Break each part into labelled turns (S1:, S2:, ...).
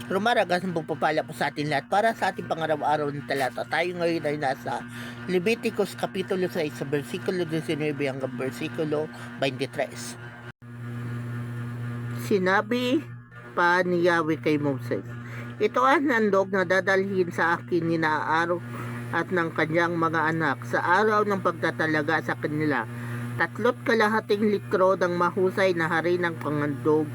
S1: Rumaragas ang pagpapala po sa atin lahat para sa ating pangaraw-araw ng talata. Tayo ngayon ay nasa Leviticus Kapitulo 6 sa versikulo 19 hanggang versikulo 23. Sinabi pa ni Yahweh kay Moses, ito ang handog na dadalhin sa akin ni Aaron at ng kanyang mga anak sa araw ng pagtatalaga sa kanila. 3.5 litro ng mahusay na harinang panghandog.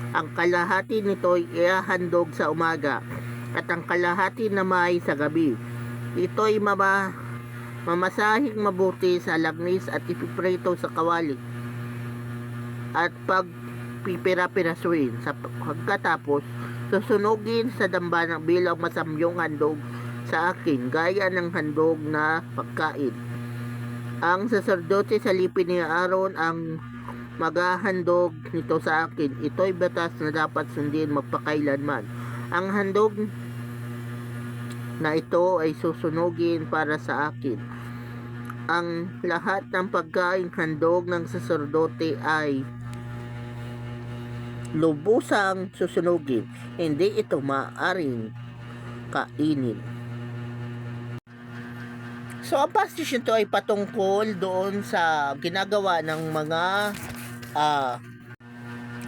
S1: Ang kalahati nito ay ihahandog sa umaga at ang kalahati naman sa gabi. Ito ay mamasahing mabuti sa langis at ipiprito sa kawali at pagpipira-pirasuin. Sa pagkatapos, susunugin sa dambana bilang masamyong handog sa akin, gaya ng handog na pagkain. Ang saserdote sa lipin ni Aaron ang maghahandog nito sa akin. Ito'y batas na dapat sundin magpakailanman. Ang handog na ito ay susunugin para sa akin. Ang lahat ng pagkain handog ng saserdote ay lubusang susunugin. Hindi ito maaaring kainin. So, ang passage nito ay patungkol doon sa ginagawa ng mga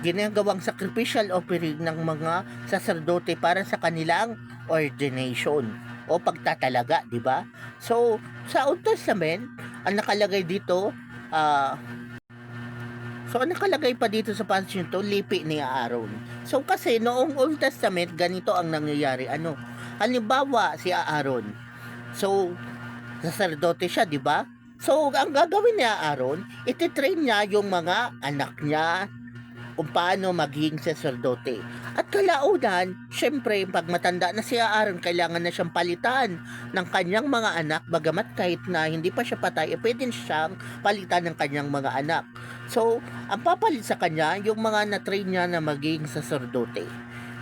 S1: ginagawang sacrificial offering ng mga saserdote para sa kanilang ordination o pagtatalaga, di ba? So, sa Old Testament, ang nakalagay dito, ang nakalagay pa dito sa passage nito, lipi ni Aaron. So, kasi noong Old Testament, ganito ang nangyayari. Halimbawa, si Aaron. So, saserdote siya, di ba? So, ang gagawin niya Aaron, ititrain niya yung mga anak niya kung paano maging saserdote. At kalaunan, syempre, pag matanda na si Aaron, kailangan na siyang palitan ng kanyang mga anak, bagamat kahit na hindi pa siya patay, pwede siyang palitan ng kanyang mga anak. So, ang papalit sa kanya, yung mga na-train niya na maging saserdote.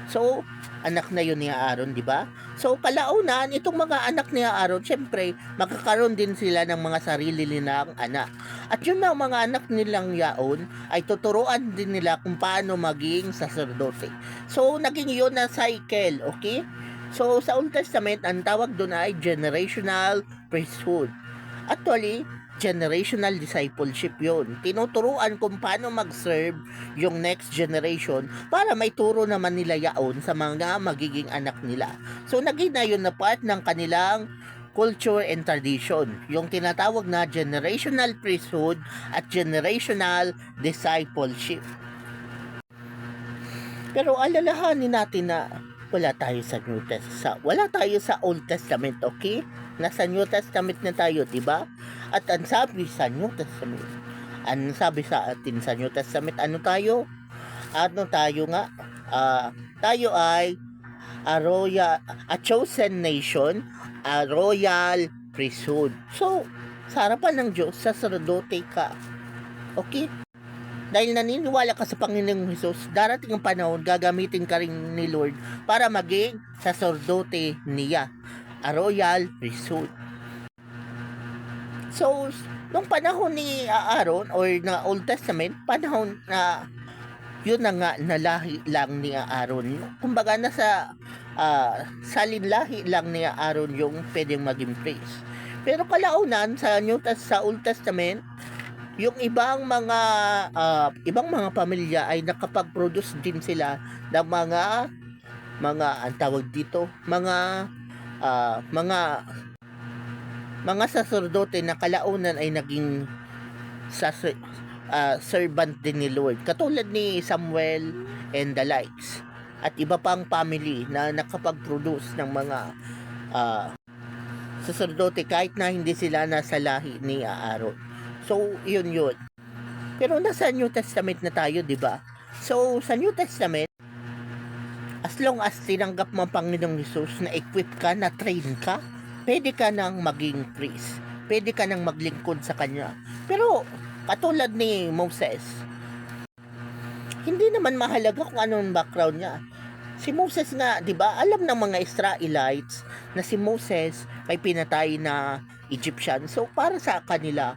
S1: So, anak na yun ni Aaron, di ba? So, kalaunan, itong mga anak ni Aaron, syempre, magkakaroon din sila ng mga sarili nilang anak. At yun na mga anak nilang yaon, ay tuturuan din nila kung paano maging saserdote. So, naging yun na cycle, okay? So, sa Old Testament, ang tawag doon ay generational priesthood. Actually, generational discipleship yun. Tinuturuan kung paano mag-serve yung next generation para may turo naman nila yaon sa mga magiging anak nila. So, naging na yun na part ng kanilang culture and tradition. Yung tinatawag na generational priesthood at generational discipleship. Pero alalahanin natin na wala tayo sa New Testament. Wala tayo sa Old Testament, okay? Nasa New Testament na tayo, di ba? At ang sabi sa New Testament, ano sabi sa atin sa New Testament, ano tayo? Ano tayo nga? Tayo ay a chosen nation, a royal priesthood. So, sa harapan ng Diyos, saserdote ka. Okay? Dahil naniniwala ka sa Panginoong Hesus, darating ang panahon, gagamitin ka rin ni Lord para maging saserdote niya, a royal priesthood. So, nung panahon ni Aaron or na Old Testament, panahon na yun na nga na lahi lang ni Aaron. Kumbaga nasa salinlahi lang ni Aaron yung pwedeng maging priest. Pero kalaunan sa Old Testament, yung ibang mga pamilya ay nakapag-produce din sila ng mga ang tawag dito, mga saserdote na kalaunan ay naging servant din ni Lord. Katulad ni Samuel and the likes. At iba pang family na nakapag-produce ng mga saserdote kahit na hindi sila nasa lahi ni Aaron. So, yun. Pero nasa New Testament na tayo, di ba? So, sa New Testament, as long as tinanggap mo ang Panginoong Hesus na equip ka, na train ka, pwede ka nang maging priest. Pwede ka nang maglingkod sa Kanya. Pero, katulad ni Moses, hindi naman mahalaga kung anong background niya. Si Moses nga, di ba, alam ng mga Israelites na si Moses may pinatay na Egyptian. So, para sa kanila,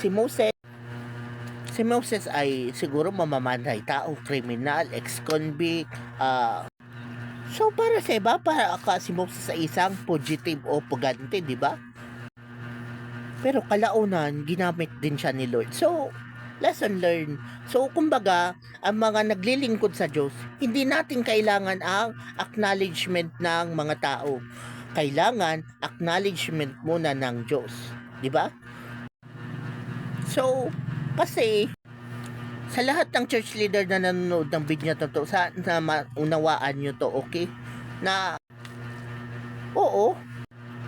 S1: si Moses ay siguro mamamatay tao, kriminal, ex-convict, So para sa iba, para ka si Moses sa isang fugitive o pugante, di ba? Pero kalaunan, ginamit din siya ni Lord. So, lesson learned. So, kumbaga, ang mga naglilingkod sa Diyos, hindi natin kailangan ang acknowledgement ng mga tao. Kailangan acknowledgement muna ng Diyos. Di ba? So, kasi, sa lahat ng church leader na nanonood ng video na to, na maunawaan nyo to, okay? Na, oo,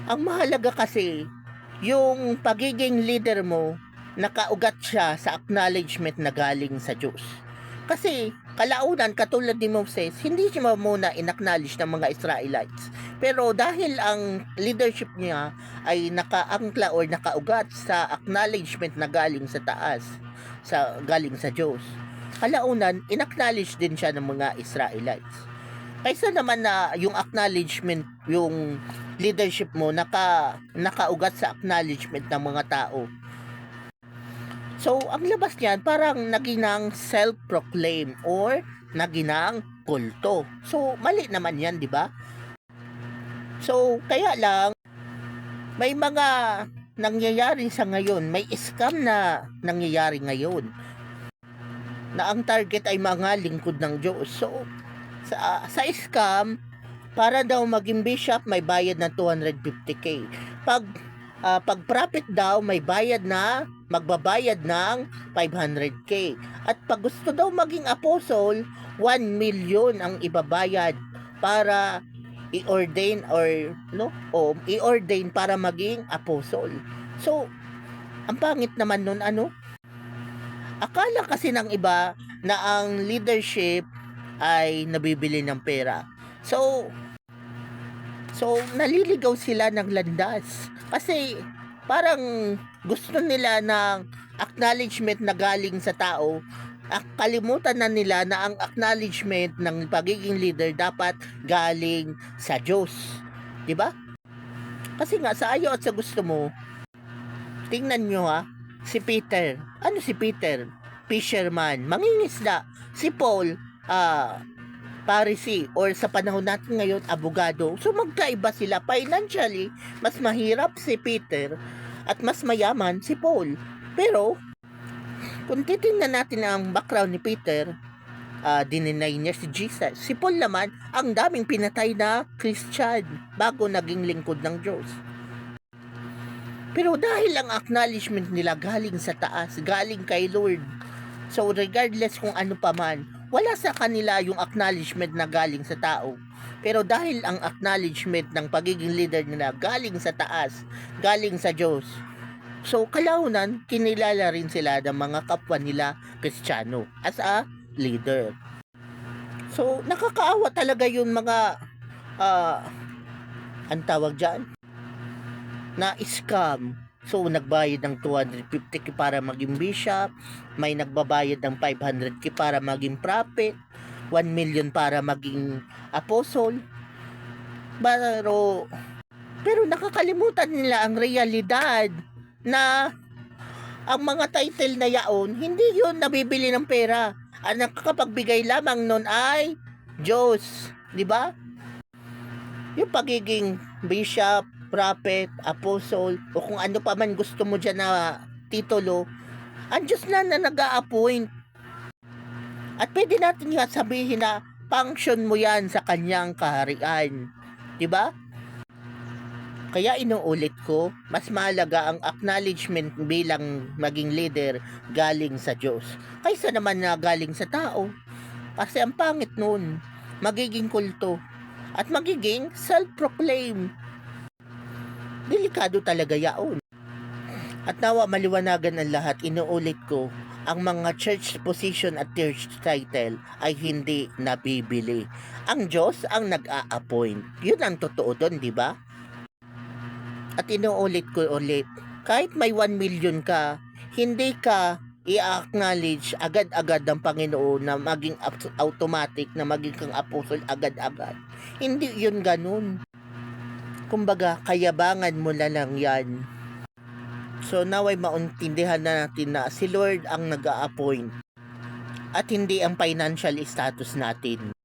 S1: ang mahalaga kasi, yung pagiging leader mo, nakaugat siya sa acknowledgement na galing sa Diyos. Kasi, kalaunan, katulad ni Moses, hindi siya muna in-acknowledge ng mga Israelites. Pero dahil ang leadership niya ay nakaangkla or nakaugat sa acknowledgement na galing sa taas, galing sa Diyos, kalaunan, in-acknowledge din siya ng mga Israelites. Kaysa naman na yung acknowledgement, yung leadership mo nakaugat sa acknowledgement ng mga tao. So, ang labas niyan parang naginang self-proclaim or naginang kulto. So, mali naman yan, di ba? So, kaya lang may mga nangyayari sa ngayon, may scam na nangyayari ngayon na ang target ay mga lingkod ng Diyos. So, sa scam, para daw maging bishop, may bayad na 250k. Pag prophet daw, magbabayad ng 500k. At pag gusto daw maging apostle, 1 million ang ibabayad para i-ordain i-ordain para maging apostle. So, ang pangit naman nun, akala kasi ng iba na ang leadership ay nabibili ng pera. So naliligaw sila ng landas. Kasi parang gusto nila ng acknowledgement na galing sa tao. Kalimutan na nila na ang acknowledgement ng pagiging leader dapat galing sa Diyos. 'Di ba? Kasi nga sa ayaw at sa gusto mo, tingnan nyo si Peter. Ano si Peter? Fisherman, mangingisda. Si Paul, Pharisee, or sa panahon natin ngayon, abogado. So magkaiba sila. Financially, mas mahirap si Peter at mas mayaman si Paul. Pero, kung titingnan natin ang background ni Peter, dininay niya si Jesus. Si Paul naman, ang daming pinatay na Christian bago naging lingkod ng Diyos. Pero dahil ang acknowledgement nila galing sa taas, galing kay Lord, so regardless kung ano pa man, wala sa kanila yung acknowledgement na galing sa tao. Pero dahil ang acknowledgement ng pagiging leader nila galing sa taas, galing sa Diyos, so kalaunan, kinilala rin sila ng mga kapwa nila Kristiyano as a leader. So nakakaawa talaga yung mga ang tawag dyan na scam. So, nagbayad ng 250k para maging bishop, may nagbabayad ng 500k para maging prophet, 1 million para maging apostle. Pero nakakalimutan nila ang realidad na ang mga title na yaon, hindi yun nabibili ng pera. Ang nakakapagbigay lamang nun ay Diyos. Di ba? Yung pagiging bishop, prophet, apostle, o kung ano pa man gusto mo dyan na titulo, ang Diyos na nag-a-appoint. At pwede natin nga sabihin na function mo yan sa kanyang kaharian. Diba? Kaya inuulit ko, mas mahalaga ang acknowledgement bilang maging leader galing sa Diyos kaysa naman na galing sa tao. Kasi ang pangit nun, magiging kulto at magiging self-proclaim. Delikado talaga yaon. At nawa maliwanagan ang lahat, inuulit ko, ang mga church position at church title ay hindi nabibili. Ang Diyos ang nag-a-appoint. Yun ang totoo doon, di ba? At inuulit ko ulit, kahit may 1 million ka, hindi ka i-acknowledge agad-agad ng Panginoon na maging automatic na maging kang apostle agad-agad. Hindi yun ganun. Kumbaga, kayabangan mo na lang yan. So, naway mauntindihan na natin na si Lord ang nag-a-appoint at hindi ang financial status natin.